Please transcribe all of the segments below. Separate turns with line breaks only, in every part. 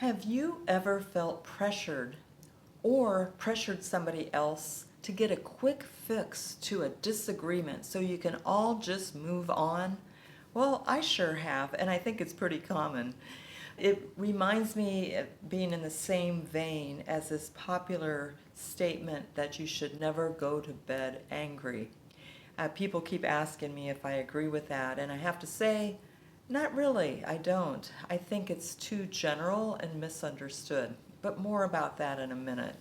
Have you ever felt pressured or pressured somebody else to get a quick fix to a disagreement so you can all just move on? Well, I sure have, and I think it's pretty common. It reminds me of being in the same vein as this popular statement that you should never go to bed angry. People keep asking me if I agree with that, and I have to say, not really, I don't. I think it's too general and misunderstood, but more about that in a minute.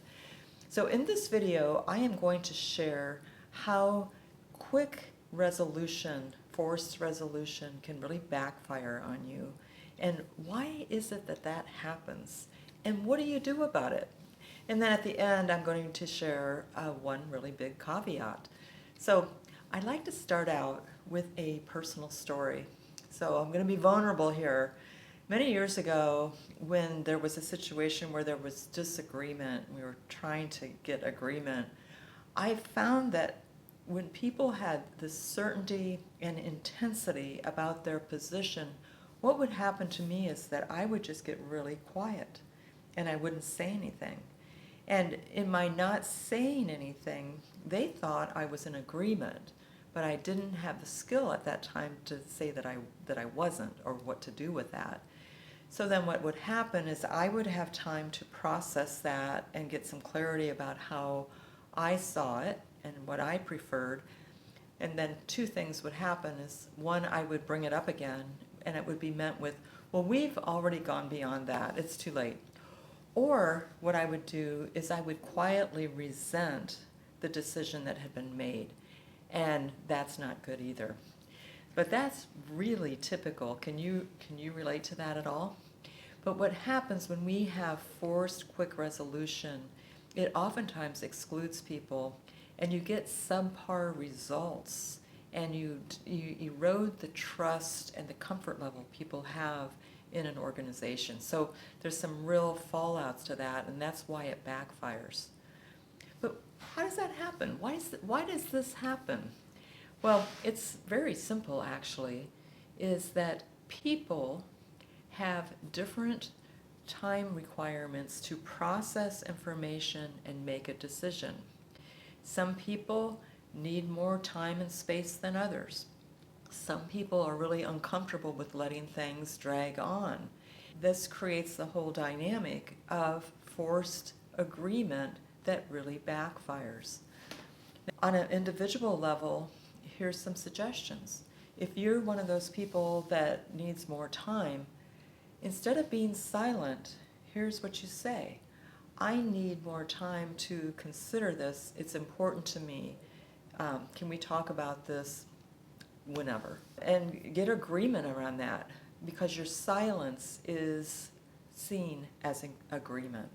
So in this video, I am going to share how quick resolution, forced resolution, can really backfire on you. And why is it that that happens? And what do you do about it? And then at the end, I'm going to share one really big caveat. So I'd like to start out with a personal story. So I'm going to be vulnerable here. Many years ago, when there was a situation where there was disagreement, we were trying to get agreement, I found that when people had this certainty and intensity about their position, what would happen to me is that I would just get really quiet and I wouldn't say anything. And in my not saying anything, they thought I was in agreement, but I didn't have the skill at that time to say that I wasn't, or what to do with that. So then what would happen is I would have time to process that and get some clarity about how I saw it and what I preferred. And then two things would happen is, one, I would bring it up again, and it would be met with, well, we've already gone beyond that, it's too late. Or what I would do is I would quietly resent the decision that had been made. And that's not good either. But that's really typical. Can you relate to that at all? But what happens when we have forced quick resolution, it oftentimes excludes people, and you get subpar results, and you erode the trust and the comfort level people have in an organization. So there's some real fallouts to that, and that's why it backfires. But how does that happen? Why does this happen? Well, it's very simple, actually, is that people have different time requirements to process information and make a decision. Some people need more time and space than others. Some people are really uncomfortable with letting things drag on. This creates the whole dynamic of forced agreement that really backfires. On an individual level, here's some suggestions. If you're one of those people that needs more time, instead of being silent, here's what you say. I need more time to consider this. It's important to me. Can we talk about this whenever? And get agreement around that, because your silence is seen as an agreement.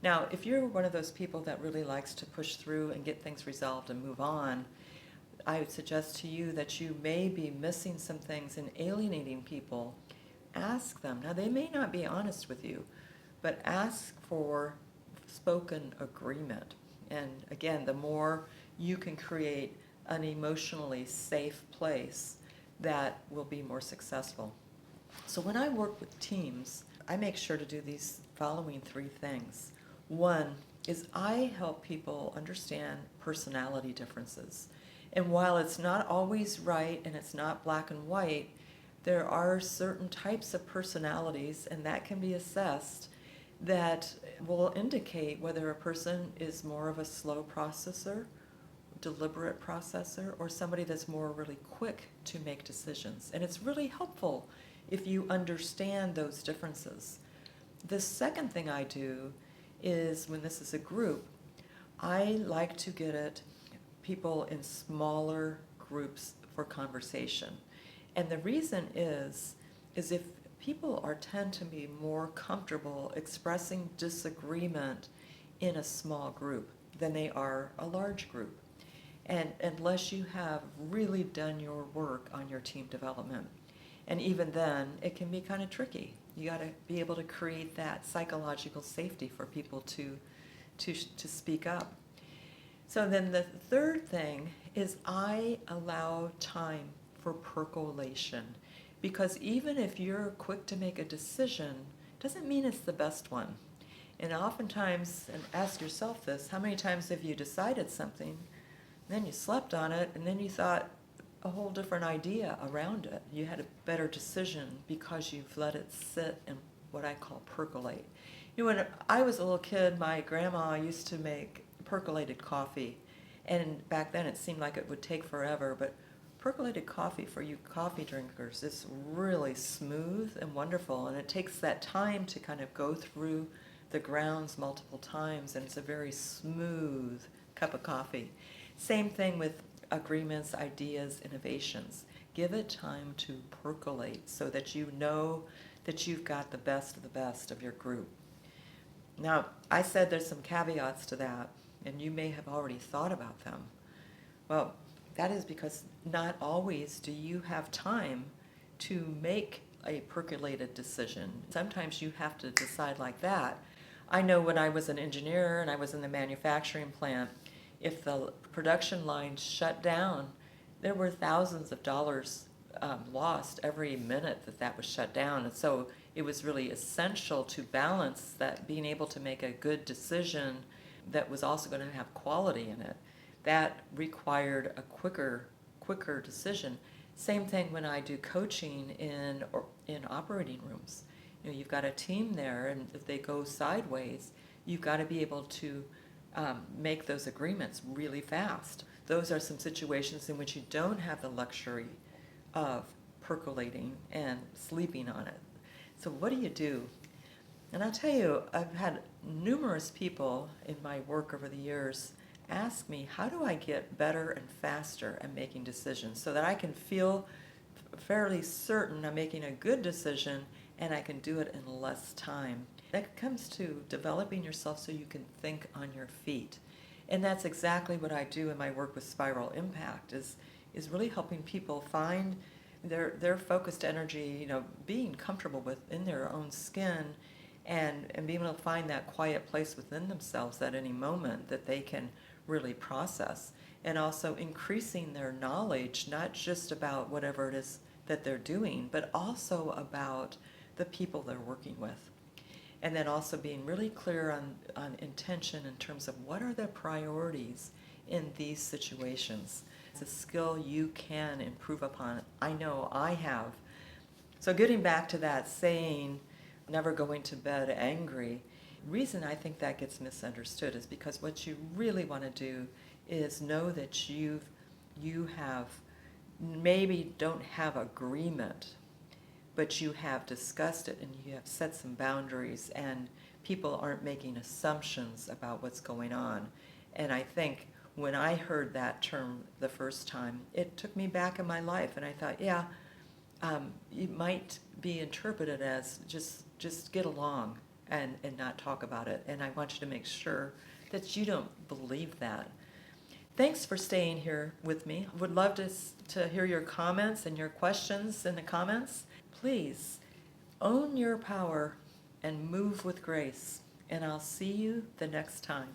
Now, if you're one of those people that really likes to push through and get things resolved and move on, I would suggest to you that you may be missing some things and alienating people. Ask them. Now, they may not be honest with you, but ask for spoken agreement. And again, the more you can create an emotionally safe place, that will be more successful. So when I work with teams, I make sure to do these following three things. One is I help people understand personality differences. And while it's not always right and it's not black and white, there are certain types of personalities, and that can be assessed, that will indicate whether a person is more of a slow processor, deliberate processor, or somebody that's more really quick to make decisions. And it's really helpful if you understand those differences. The second thing I do is, when this is a group, I like to get people in smaller groups for conversation. And the reason is if people tend to be more comfortable expressing disagreement in a small group than they are a large group. And unless you have really done your work on your team development. And even then, it can be kind of tricky. You got to be able to create that psychological safety for people to speak up. So then the third thing is I allow time for percolation. Because even if you're quick to make a decision, doesn't mean it's the best one. And oftentimes, and ask yourself this, how many times have you decided something, then you slept on it, and then you thought a whole different idea around it. You had a better decision because you've let it sit and what I call percolate. You know, when I was a little kid, my grandma used to make percolated coffee. And back then it seemed like it would take forever, but percolated coffee for you coffee drinkers is really smooth and wonderful, and it takes that time to kind of go through the grounds multiple times, and it's a very smooth cup of coffee. Same thing with agreements, ideas, innovations. Give it time to percolate so that you know that you've got the best of your group. Now, I said there's some caveats to that, and you may have already thought about them. Well, that is because not always do you have time to make a percolated decision. Sometimes you have to decide like that. I know when I was an engineer and I was in the manufacturing plant, if the production line shut down, there were thousands of dollars lost every minute that was shut down. And so it was really essential to balance that, being able to make a good decision that was also going to have quality in it. That required a quicker decision. Same thing when I do coaching in operating rooms. You know, you've got a team there, and if they go sideways, you've got to be able to make those agreements really fast. Those are some situations in which you don't have the luxury of percolating and sleeping on it. So what do? And I'll tell you, I've had numerous people in my work over the years ask me, how do I get better and faster at making decisions so that I can feel fairly certain I'm making a good decision and I can do it in less time? That comes to developing yourself so you can think on your feet. And that's exactly what I do in my work with Spiral Impact, is really helping people find their focused energy, you know, being comfortable within their own skin, and being able to find that quiet place within themselves at any moment that they can really process, and also increasing their knowledge, not just about whatever it is that they're doing, but also about the people they're working with. And then also being really clear on intention in terms of what are the priorities in these situations. It's a skill you can improve upon. I know I have. So getting back to that saying, never going to bed angry, reason I think that gets misunderstood is because what you really want to do is know that you have, maybe don't have agreement, but you have discussed it and you have set some boundaries, and people aren't making assumptions about what's going on. And I think when I heard that term the first time, it took me back in my life, and I thought, yeah, it might be interpreted as just get along and not talk about it. And I want you to make sure that you don't believe that. Thanks for staying here with me. Would love to hear your comments and your questions in the comments. Please own your power and move with grace. And I'll see you the next time.